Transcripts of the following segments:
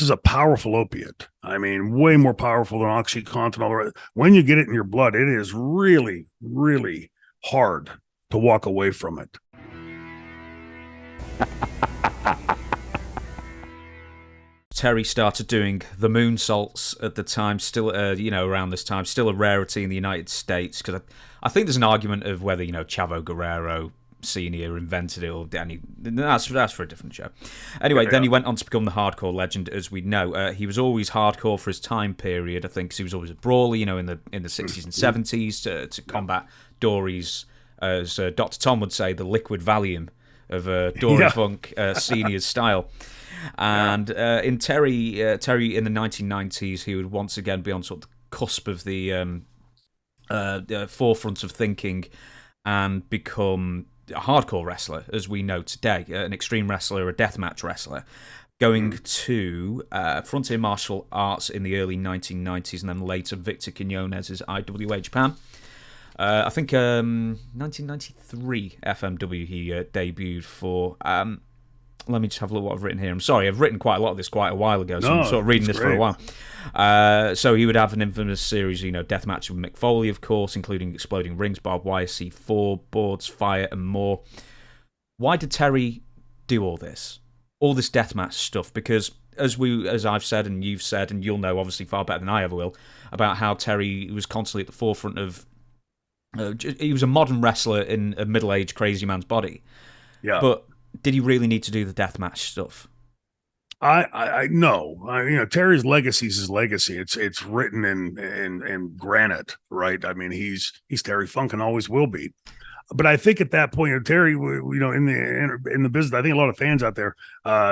is a powerful opiate. I mean, way more powerful than OxyContin. When you get it in your blood, it is really, really hard to walk away from it. Terry started doing the moonsaults at the time, still, around this time, still a rarity in the United States. Because I think there's an argument of whether, Chavo Guerrero Sr. invented it or Danny. That's for a different show. Anyway, then he went on to become the hardcore legend, as we know. He was always hardcore for his time period. I think 'cause he was always a brawler, in the 60s and 70s to combat Dory's, as Dr. Tom would say, the liquid Valium of Dory Funk Senior's style. And in Terry in the 1990s, he would once again be on sort of the cusp of the forefront of thinking and become a hardcore wrestler, as we know today, an extreme wrestler, a deathmatch wrestler, going to Frontier Martial Arts in the early 1990s, and then later Victor Quiñonez's IWA Japan. I think 1993 FMW he debuted for. Let me just have a look what I've written here. I'm sorry, I've written quite a lot of this quite a while ago, so I'm sort of reading this for a while. So he would have an infamous series, deathmatch with Mick Foley, of course, including exploding rings, barbed wire, C4, boards, fire, and more. Why did Terry do all this deathmatch stuff? Because as I've said and you've said, and you'll know obviously far better than I ever will, about how Terry was constantly at the forefront of. He was a modern wrestler in a middle-aged crazy man's body. Yeah, but did he really need to do the deathmatch stuff? I know. Terry's legacy is his legacy. It's written in granite, right? I mean, he's Terry Funk and always will be. But I think at that point, Terry, in the business, I think a lot of fans out there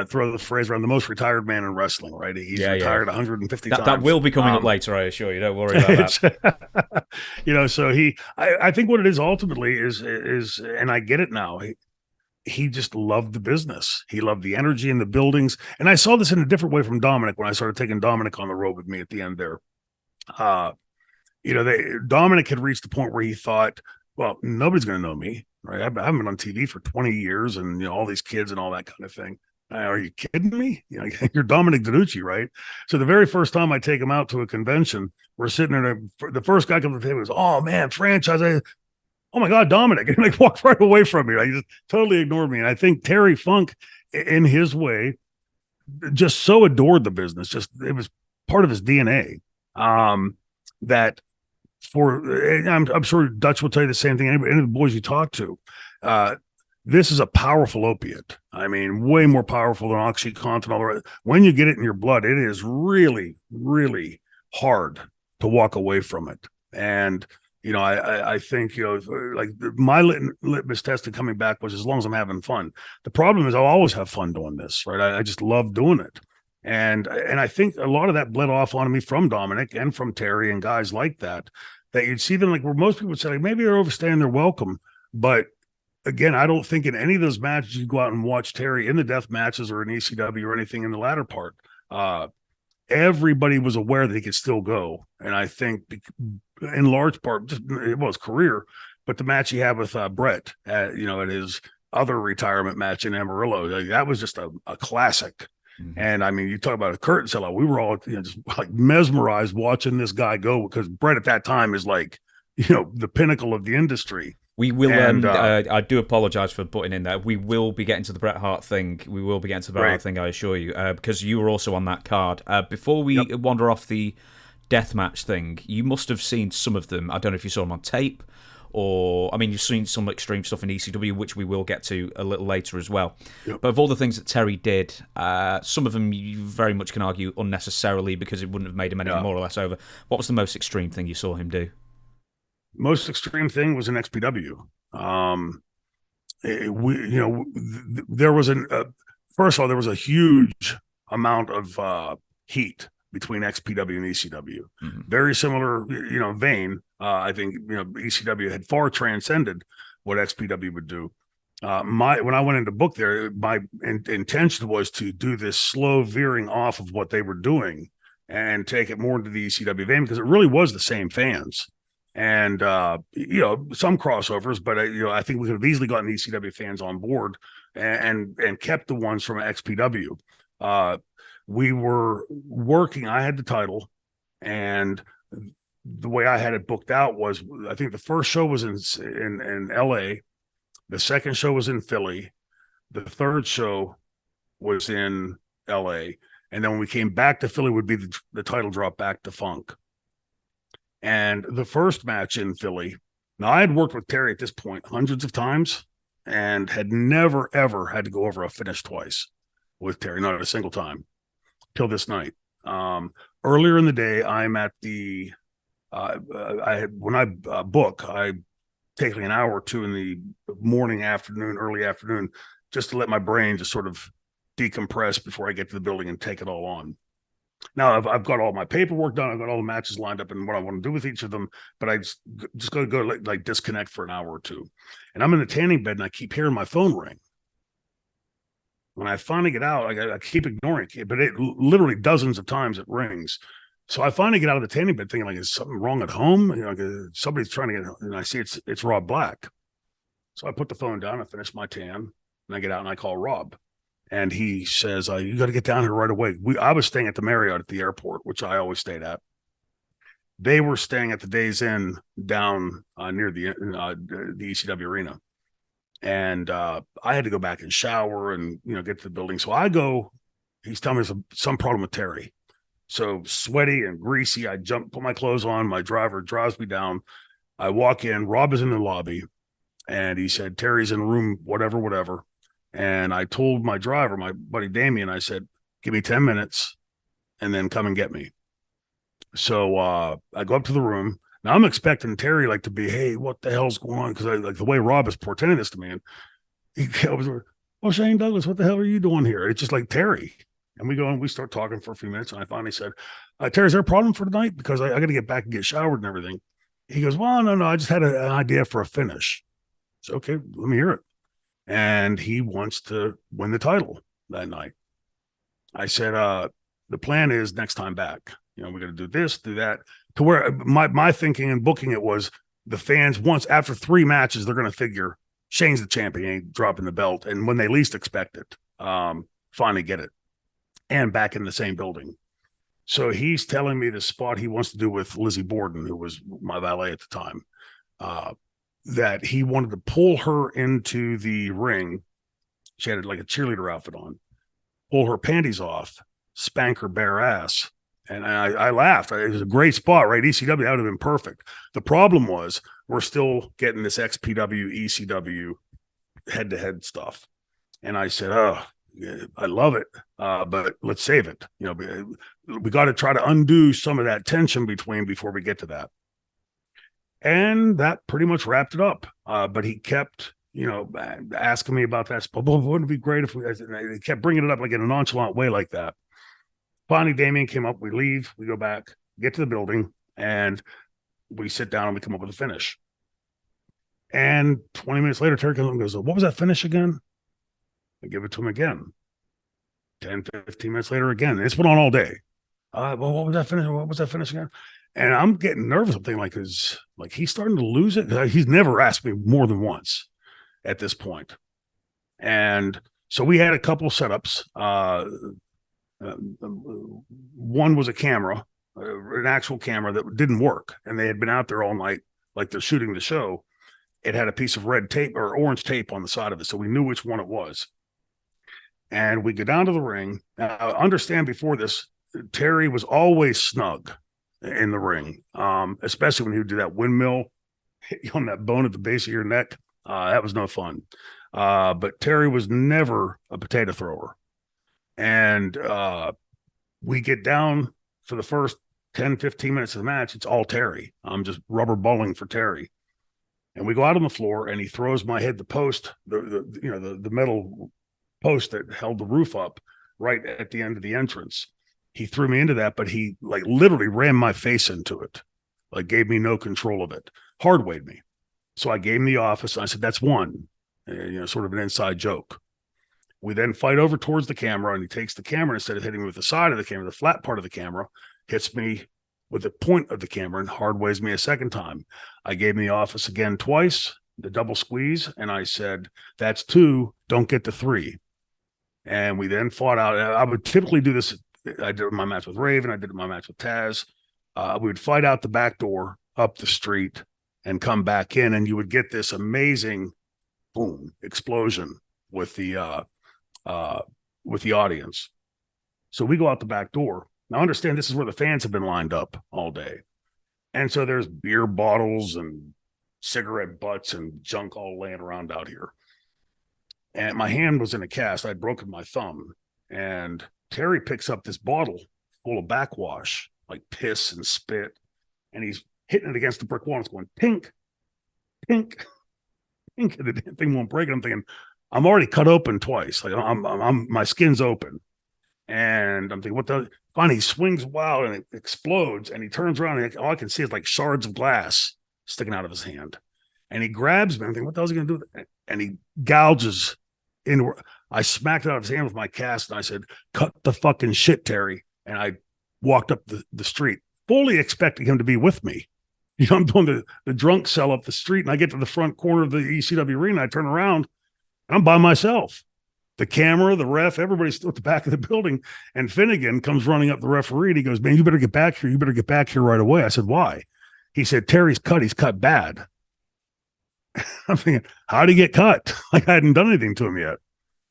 throw the phrase around, the most retired man in wrestling, right? He's retired 150 times. That will be coming up later, I assure you. Don't worry about that. So I think what it is ultimately is, and I get it now. He just loved the business. He loved the energy in the buildings. And I saw this in a different way from Dominic when I started taking Dominic on the road with me at the end there. Dominic had reached the point where he thought, well, nobody's going to know me, right? I've been on TV for 20 years and, all these kids and all that kind of thing. Are you kidding me? You're Dominic DeNucci, right? So the very first time I take him out to a convention, we're sitting there. The first guy comes to the table and goes, oh, man, franchise. Oh my God, Dominic, and walked right away from me. He just totally ignored me. And I think Terry Funk, in his way, just so adored the business. Just it was part of his DNA. That I'm sure Dutch will tell you the same thing. Any of the boys you talk to, this is a powerful opiate. I mean, way more powerful than OxyContin. When you get it in your blood, it is really, really hard to walk away from it. And I think, like my litmus test of coming back was as long as I'm having fun. The problem is I'll always have fun doing this, right? I just love doing it. And I think a lot of that bled off on me from Dominic and from Terry and guys like that you'd see them like where most people would say, like, maybe they're overstaying their welcome. But again, I don't think in any of those matches you go out and watch Terry in the death matches or in ECW or anything in the latter part. Everybody was aware that he could still go. And I think in large part, just it was career, but the match he had with Brett, at his other retirement match in Amarillo, that was just a classic. Mm-hmm. And I mean, you talk about a curtain sellout. We were all just like mesmerized watching this guy go because Brett at that time is like, the pinnacle of the industry. We will. I do apologize for putting in there. We will be getting to the Bret Hart thing. We will be getting to the Bret Hart thing, I assure you, because you were also on that card. Before we wander off the deathmatch thing, you must have seen some of them. I don't know if you saw them on tape or, you've seen some extreme stuff in ECW, which we will get to a little later as well. Yep. But of all the things that Terry did, some of them you very much can argue unnecessarily because it wouldn't have made him any more or less over. What was the most extreme thing you saw him do? Most extreme thing was an XPW. There was first of all, there was a huge amount of heat between XPW and ECW. Mm-hmm. Very similar, vein. I think, ECW had far transcended what XPW would do. When I went into book there, my intention was to do this slow veering off of what they were doing and take it more into the ECW vein because it really was the same fans. And, some crossovers, but, I think we could have easily gotten ECW fans on board and kept the ones from XPW. we were working. I had the title, and the way I had it booked out was, I think the first show was in LA, the second show was in Philly, the third show was in LA, and then when we came back to Philly would be the title drop back to Funk. And the first match in Philly, now I had worked with Terry at this point hundreds of times and had never, ever had to go over a finish twice with Terry, not a single time till this night. Earlier in the day, I'm at the, when I book, I take like an hour or two in the morning, afternoon, early afternoon, just to let my brain just sort of decompress before I get to the building and take it all on. Now I've got all my paperwork done. I've got all the matches lined up and what I want to do with each of them, but I just got to go like disconnect for an hour or two. And I'm in the tanning bed and I keep hearing my phone ring. When I finally get out, I keep ignoring it, but it literally dozens of times it rings. So I finally get out of the tanning bed thinking, like, is something wrong at home? You know, somebody's trying to get, and I see it's Rob Black. So I put the phone down, I finish my tan, and I get out and I call Rob. And he says, you got to get down here right away. I was staying at the Marriott at the airport, which I always stayed at. They were staying at the Days Inn down near the ECW arena. And I had to go back and shower and, get to the building. So I go, he's telling me there's some problem with Terry. So sweaty and greasy, I put my clothes on. My driver drives me down. I walk in. Rob is in the lobby. And he said, Terry's in room whatever. And I told my driver, my buddy Damien, I said, give me 10 minutes and then come and get me. So I go up to the room. Now I'm expecting Terry to be, hey, what the hell's going on? Because I like the way Rob is portending this to me. And he goes, oh, Shane Douglas, what the hell are you doing here? It's just like Terry. And we go and we start talking for a few minutes. And I finally said, Terry, is there a problem for tonight? Because I got to get back and get showered and everything. He goes, well, no, I just had an idea for a finish. So, okay, let me hear it. And he wants to win the title that night. I said, the plan is next time back. We're going to do this, do that. To where my thinking and booking it was the fans, once after 3 matches, they're going to figure Shane's the champion, ain't dropping the belt. And when they least expect it, finally get it. And back in the same building. So he's telling me the spot he wants to do with Lizzie Borden, who was my valet at the time, that he wanted to pull her into the ring. She had like a cheerleader outfit on, pull her panties off, spank her bare ass. And I laughed. It was a great spot, right? ECW, that would have been perfect. The problem was we're still getting this XPW, ECW head-to-head stuff. And I said, oh, I love it, but let's save it. We got to try to undo some of that tension before we get to that. And that pretty much wrapped it up. But he kept, asking me about that. Wouldn't it be great if he kept bringing it up like in a nonchalant way like that. Finally, Damien came up. We leave. We go back, get to the building, and we sit down and we come up with a finish. And 20 minutes later, Terry comes up and goes, what was that finish again? I give it to him again. 10, 15 minutes later again. It's been on all day. Well, what was that finish? What was that finish again? And I'm getting nervous. I'm thinking he's starting to lose it. He's never asked me more than once at this point. And so we had a couple setups. One was a camera, an actual camera that didn't work. And they had been out there all night, like they're shooting the show. It had a piece of red tape or orange tape on the side of it. So we knew which one it was. And we go down to the ring. Now, understand before this, Terry was always snug in the ring, especially when he would do that windmill, hit you on that bone at the base of your neck. That was no fun. But Terry was never a potato thrower. And we get down for the first 10, 15 minutes of the match. It's all Terry. I'm just rubber balling for Terry. And we go out on the floor and he throws my head, the post, the metal post that held the roof up right at the end of the entrance. He threw me into that, but he literally ran my face into it, gave me no control of it, hard weighed me. So I gave him the office. And I said, that's one, sort of an inside joke. We then fight over towards the camera and he takes the camera, instead of hitting me with the side of the camera, the flat part of the camera, hits me with the point of the camera and hard weighs me a second time. I gave him the office again twice, the double squeeze. And I said, that's 2, don't get to 3. And we then fought out. I would typically do this I did my match with Raven. I did my match with Taz. We would fight out the back door up the street and come back in, and you would get this amazing boom explosion with the audience. So we go out the back door. Now understand this is where the fans have been lined up all day. And so there's beer bottles and cigarette butts and junk all laying around out here. And my hand was in a cast. I'd broken my thumb. And Terry picks up this bottle full of backwash, like piss and spit. And he's hitting it against the brick wall. And it's going pink, pink, pink. And the thing won't break. And I'm thinking, I'm already cut open twice. Like my skin's open. And I'm thinking, what the? Finally, he swings wild and it explodes. And he turns around and all I can see is like shards of glass sticking out of his hand. And he grabs me. I'm thinking, what the hell is he going to do? And he gouges in. I smacked it out of his hand with my cast. And I said, cut the fucking shit, Terry. And I walked up the street, fully expecting him to be with me. You know, I'm doing the drunk cell up the street. And I get to the front corner of the ECW arena. I turn around and I'm by myself. The camera, the ref, everybody's still at the back of the building. And Finnegan comes running up the referee and he goes, man, you better get back here. You better get back here right away. I said, why? He said, Terry's cut. He's cut bad. I'm thinking, how'd he get cut? Like I hadn't done anything to him yet.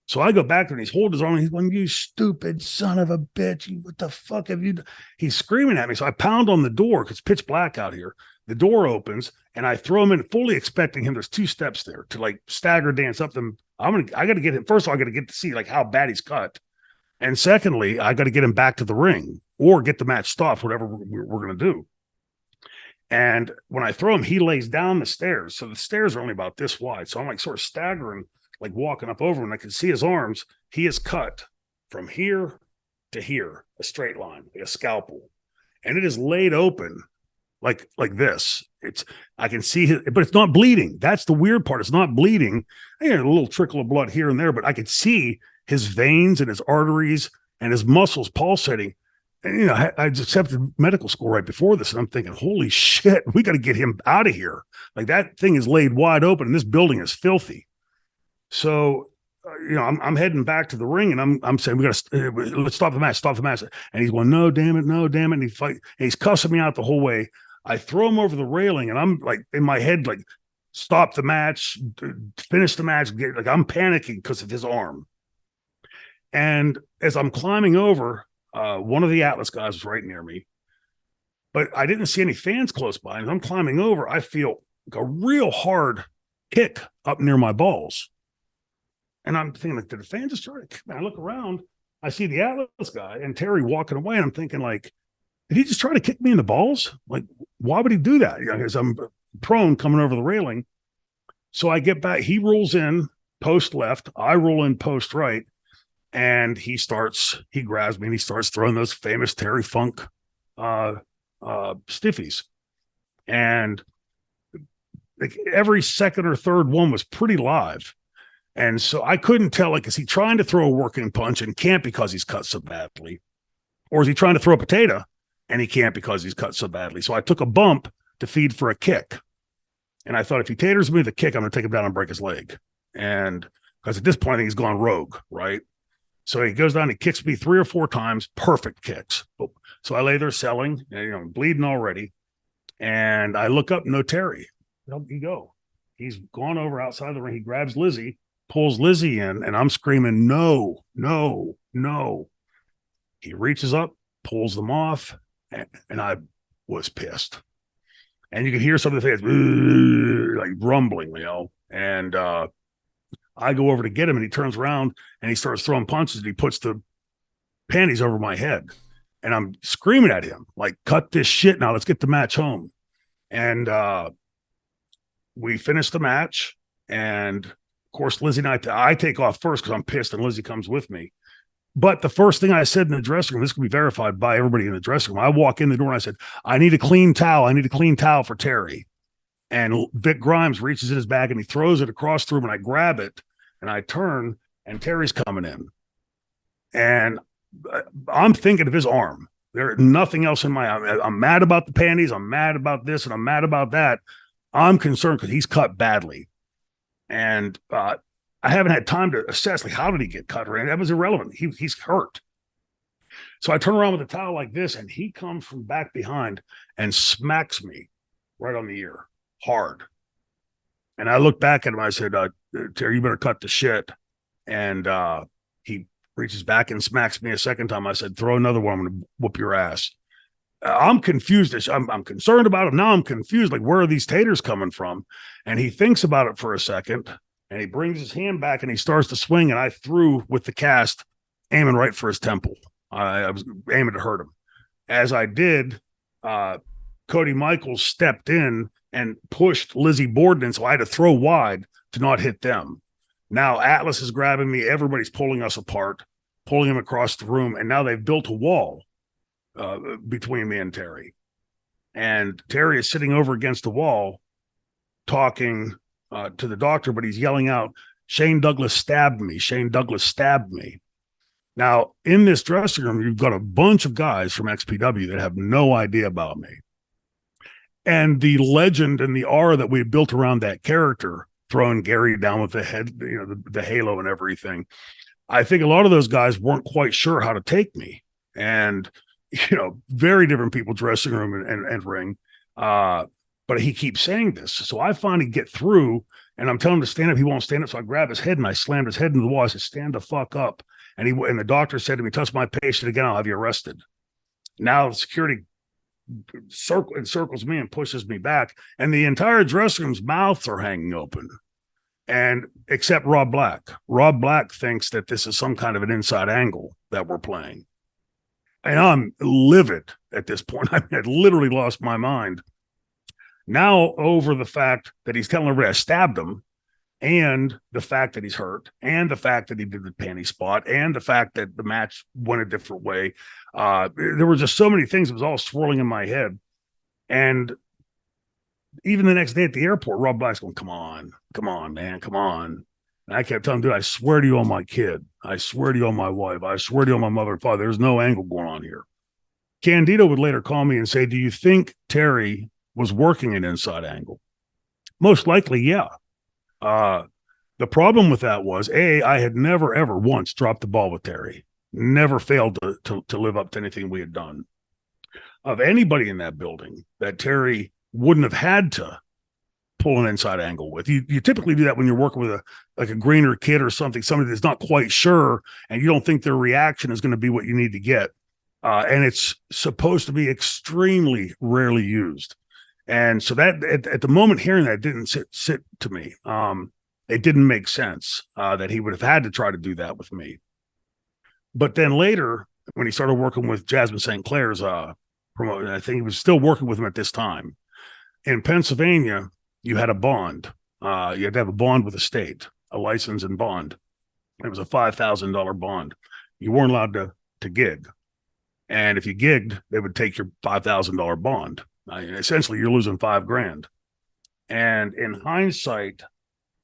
So I go back there and he's holding his arm. And he's going, you stupid son of a bitch. What the fuck have you done? He's screaming at me. So I pound on the door because it's pitch black out here. The door opens and I throw him in, fully expecting him. There's 2 steps there to like stagger dance up them. I got to get him. First of all, I got to get to see like how bad he's cut. And secondly, I got to get him back to the ring or get the match stopped, whatever we're going to do. And when I throw him, he lays down the stairs. So the stairs are only about this wide. So I'm like sort of staggering, like walking up over him. And I can see his arms. He is cut from here to here, a straight line, like a scalpel. And it is laid open like this. I can see his, but it's not bleeding. That's the weird part. It's not bleeding. A little trickle of blood here and there, but I could see his veins and his arteries and his muscles pulsating. And, you know, I accepted medical school right before this. And I'm thinking, holy shit, we got to get him out of here. Like that thing is laid wide open and this building is filthy. So, you know, I'm heading back to the ring and I'm saying, let's stop the match. And he's going, no, damn it. And he's cussing me out the whole way. I throw him over the railing and I'm like in my head, like stop the match, finish the match. Like I'm panicking because of his arm. And as I'm climbing over, one of the Atlas guys was right near me, but I didn't see any fans close by. And as I'm climbing over, I feel like a real hard kick up near my balls. And I'm thinking, like, did the fans just try to kick me? I look around, I see the Atlas guy and Terry walking away. And I'm thinking, like, did he just try to kick me in the balls? Like, why would he do that? You know, because I'm prone coming over the railing. So I get back. He rolls in post left. I roll in post right. And he grabs me and he starts throwing those famous Terry Funk stiffies. And like every second or third one was pretty live. And so I couldn't tell, like, is he trying to throw a working punch and can't because he's cut so badly? Or is he trying to throw a potato and he can't because he's cut so badly? So I took a bump to feed for a kick. And I thought if he taters me the kick, I'm going to take him down and break his leg. And because at this point, I think he's gone rogue, right? So he goes down and kicks me 3 or 4 times, perfect kicks. So I lay there selling, you know, bleeding already. And I look up, no Terry. Where'd he go? He's gone over outside the ring. He grabs Lizzie, pulls Lizzie in, and I'm screaming, no. He reaches up, pulls them off, and I was pissed. And you could hear some of the fans like rumbling, you know. And I go over to get him, and he turns around, and he starts throwing punches, and he puts the panties over my head. And I'm screaming at him, like, cut this shit now. Let's get the match home. And we finish the match, and of course, Lizzie and I take off first because I'm pissed, and Lizzie comes with me. But the first thing I said in the dressing room, this can be verified by everybody in the dressing room. I walk in the door and I said, I need a clean towel. I need a clean towel for Terry. And Vic Grimes reaches in his bag and he throws it across the room, and I grab it and I turn, and Terry's coming in. And I'm thinking of his arm. There's nothing else in my arm. I'm mad about the panties. I'm mad about this, and I'm mad about that. I'm concerned because he's cut badly. And I haven't had time to assess, like, how did he get cut? Right? That was irrelevant. He's hurt. So I turn around with the towel like this, and he comes from back behind and smacks me right on the ear hard. And I looked back at him. I said, Terry, you better cut the shit. And he reaches back and smacks me a second time. I said, throw another one. I'm going to whoop your ass. I'm confused. I'm concerned about it. Now I'm confused. Like, where are these taters coming from? And he thinks about it for a second, and he brings his hand back and he starts to swing. And I threw with the cast, aiming right for his temple. I was aiming to hurt him. As I did, Cody Michaels stepped in and pushed Lizzie Borden, so I had to throw wide to not hit them. Now Atlas is grabbing me. Everybody's pulling us apart, pulling him across the room, and now they've built a wall between me and Terry. And Terry is sitting over against the wall talking to the doctor, but he's yelling out, Shane Douglas stabbed me. Shane Douglas stabbed me. Now, in this dressing room, you've got a bunch of guys from XPW that have no idea about me. And the legend and the aura that we built around that character, throwing Gary down with the head, the halo and everything, I think a lot of those guys weren't quite sure how to take me. And, very different people, dressing room and ring. But he keeps saying this. So I finally get through, and I'm telling him to stand up. He won't stand up. So I grab his head and I slammed his head into the wall. I said, stand the fuck up. And the doctor said to me, touch my patient again, I'll have you arrested. Now the security encircles me and pushes me back, and the entire dressing room's mouths are hanging open. And except Rob Black. Rob Black thinks that this is some kind of an inside angle that we're playing. And I'm livid at this point. I had literally lost my mind. Now over the fact that he's telling everybody I stabbed him, and the fact that he's hurt, and the fact that he did the panty spot, and the fact that the match went a different way. There were just so many things. It was all swirling in my head. And even the next day at the airport, Rob Black's going, come on, man, come on. And I kept telling him, dude, I swear to you on my kid. I swear to you on my wife. I swear to you on my mother and father. There's no angle going on here. Candido would later call me and say, do you think Terry was working an inside angle? Most likely, yeah. The problem with that was, I had never, ever once dropped the ball with Terry. Never failed to live up to anything we had done. Of anybody in that building that Terry wouldn't have had to pull an inside angle with. You typically do that when you're working with a greener kid or somebody that's not quite sure, and you don't think their reaction is going to be what you need to get. And it's supposed to be extremely rarely used. And so that at the moment hearing that, didn't sit to me. It didn't make sense that he would have had to try to do that with me. But then later, when he started working with Jasmine St. Clair's promoter, I think he was still working with him at this time. In Pennsylvania, you had a bond. You had to have a bond with the state, a license and bond. It was a $5,000 bond. You weren't allowed to gig. And if you gigged, they would take your $5,000 bond. Essentially, you're losing $5,000. And in hindsight,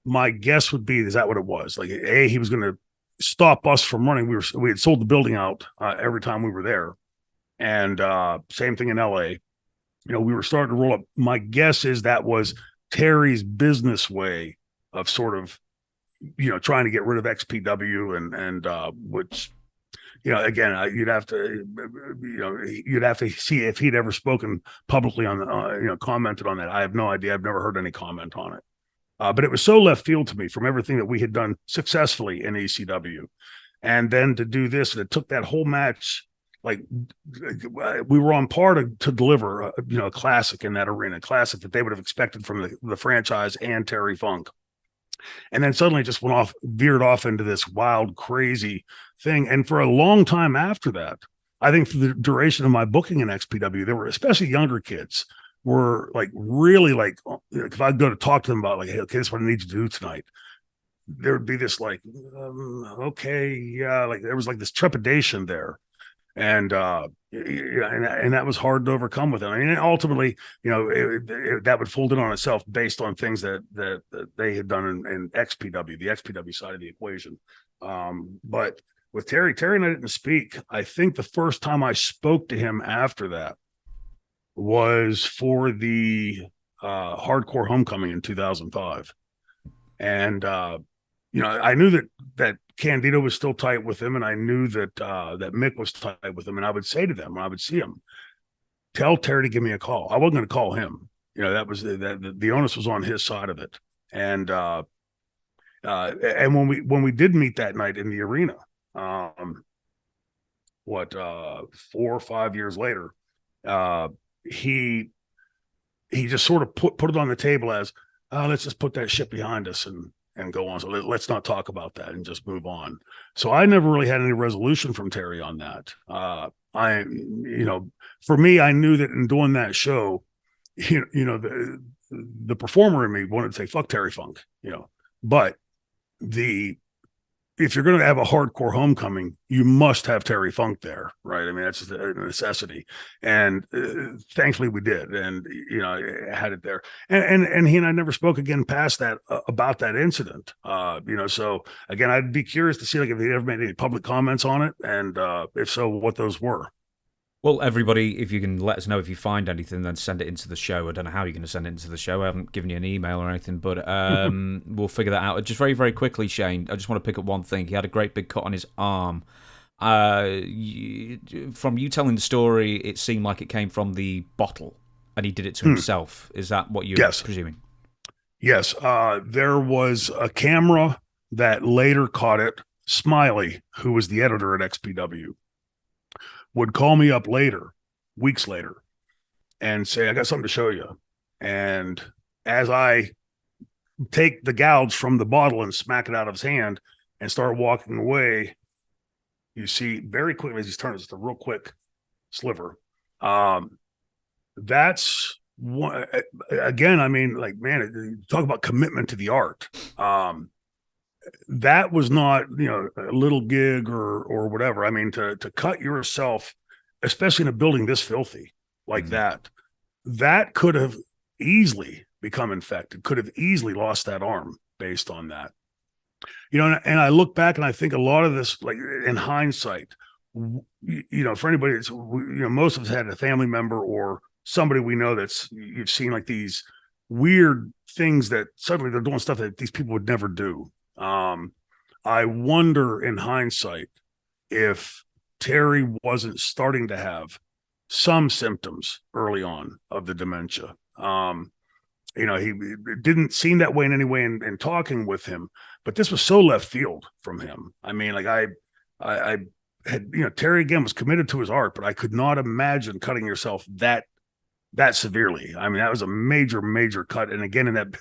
my guess would be, is that what it was? Like, he was going to stop us from running. We had sold the building out every time we were there. And same thing in LA. We were starting to roll up. My guess is that was Terry's business way of sort of, trying to get rid of XPW and which, again, you'd have to see if he'd ever spoken publicly on, commented on that. I have no idea. I've never heard any comment on it. But it was so left field to me from everything that we had done successfully in ECW. And then to do this, and it took that whole match. Like, we were on par to deliver a classic in that arena, classic that they would have expected from the franchise and Terry Funk. And then suddenly it just veered off into this wild, crazy thing. And for a long time after that, I think for the duration of my booking in XPW, there were especially younger kids were like, really like, if I go to talk to them about like, hey, okay, this is what I need you to do tonight. There would be this like, okay, yeah, like there was like this trepidation there. And that was hard to overcome with them. I mean, ultimately, that would fold in on itself based on things that they had done in XPW, the XPW side of the equation. But with Terry and I didn't speak. I think the first time I spoke to him after that was for the Hardcore Homecoming in 2005. And I knew that Candido was still tight with him, and I knew that that Mick was tight with him. And I would say to them when I would see him, tell Terry to give me a call. I wasn't going to call him. That was the onus was on his side of it. And when we did meet that night in the arena, 4 or 5 years later, he just sort of put it on the table as, let's just put that shit behind us and go on. So let's not talk about that and just move on. So I never really had any resolution from Terry on that. For me, I knew that in doing that show, the performer in me wanted to say, fuck Terry Funk, but if you're going to have a hardcore homecoming, you must have Terry Funk there, right? I mean, that's a necessity. And thankfully we did. And, I had it there. And he and I never spoke again past that about that incident. So again, I'd be curious to see if he ever made any public comments on it. And if so, what those were. Well, everybody, if you can let us know if you find anything, then send it into the show. I don't know how you're going to send it into the show. I haven't given you an email or anything, but we'll figure that out. Just very, very quickly, Shane, I just want to pick up one thing. He had a great big cut on his arm. From you telling the story, it seemed like it came from the bottle, and he did it to himself. Is that what you're presuming? Yes. There was a camera that later caught it. Smiley, who was the editor at XPW, would call me up later, weeks later, and say, I got something to show you. And as I take the gouge from the bottle and smack it out of his hand and start walking away, you see very quickly as he's turning, just a real quick sliver. That's one, again, I mean, like, man, talk about commitment to the art. That was not, a little gig or whatever. I mean, to cut yourself, especially in a building this filthy like that could have easily become infected, could have easily lost that arm based on that. And I look back and I think a lot of this, like in hindsight, for anybody that's, most of us had a family member or somebody we know you've seen like these weird things that suddenly they're doing stuff that these people would never do. I wonder in hindsight if Terry wasn't starting to have some symptoms early on of the dementia. He didn't seem that way in any way in talking with him, but this was so left field from him. I mean, like I had, Terry again was committed to his art, but I could not imagine cutting yourself that severely. I mean, that was a major, major cut. And again, in that,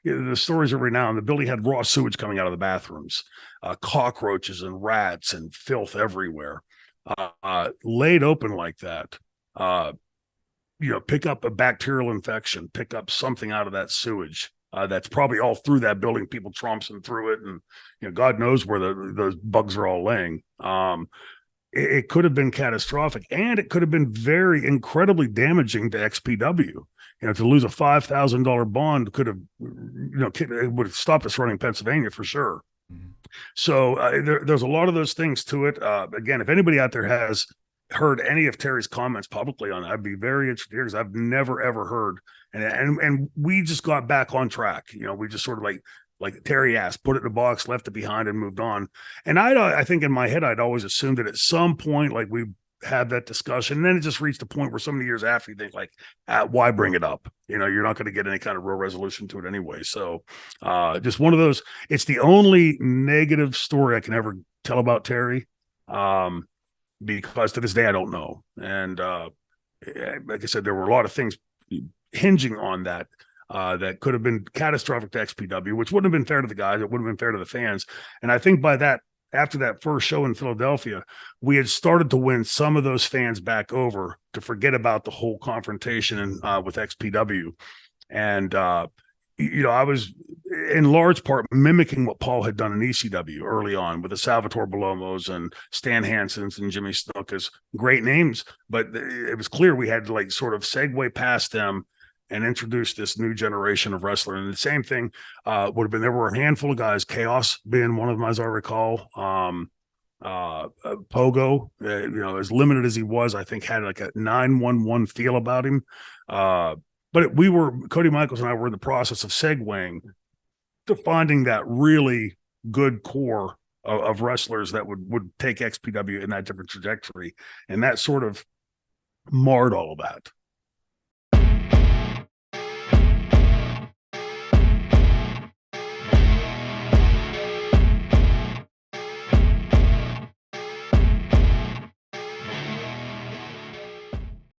the stories are renowned. The building had raw sewage coming out of the bathrooms, cockroaches and rats and filth everywhere. Laid open like that, pick up a bacterial infection, pick up something out of that sewage. That's probably all through that building, people tromping through it. And, God knows where those bugs are all laying. It could have been catastrophic, and it could have been very incredibly damaging to XPW. To lose a $5,000 bond could have, it would have stopped us running Pennsylvania for sure. Mm-hmm. So there's a lot of those things to it. Again, if anybody out there has heard any of Terry's comments publicly on it, I'd be very interested because I've never ever heard. And we just got back on track. We just sort of like Terry asked, put it in a box, left it behind, and moved on. And I think in my head, I'd always assumed that at some point, like we had that discussion, and then it just reached a point where so many years after you think like, why bring it up? You're not going to get any kind of real resolution to it anyway. So just one of those, it's the only negative story I can ever tell about Terry. Because to this day, I don't know. And like I said, there were a lot of things hinging on that. That could have been catastrophic to XPW, which wouldn't have been fair to the guys. It wouldn't have been fair to the fans. And I think after that first show in Philadelphia, we had started to win some of those fans back over to forget about the whole confrontation with XPW. And, I was in large part mimicking what Paul had done in ECW early on with the Salvatore Belomos and Stan Hansens and Jimmy Snukas, great names, but it was clear we had to like sort of segue past them and introduce this new generation of wrestler. And the same thing would have been, there were a handful of guys, Chaos being one of them, as I recall. Pogo, as limited as he was, I think had like a 911 feel about him. But Cody Michaels and I were in the process of segueing to finding that really good core of wrestlers that would take XPW in that different trajectory. And that sort of marred all of that.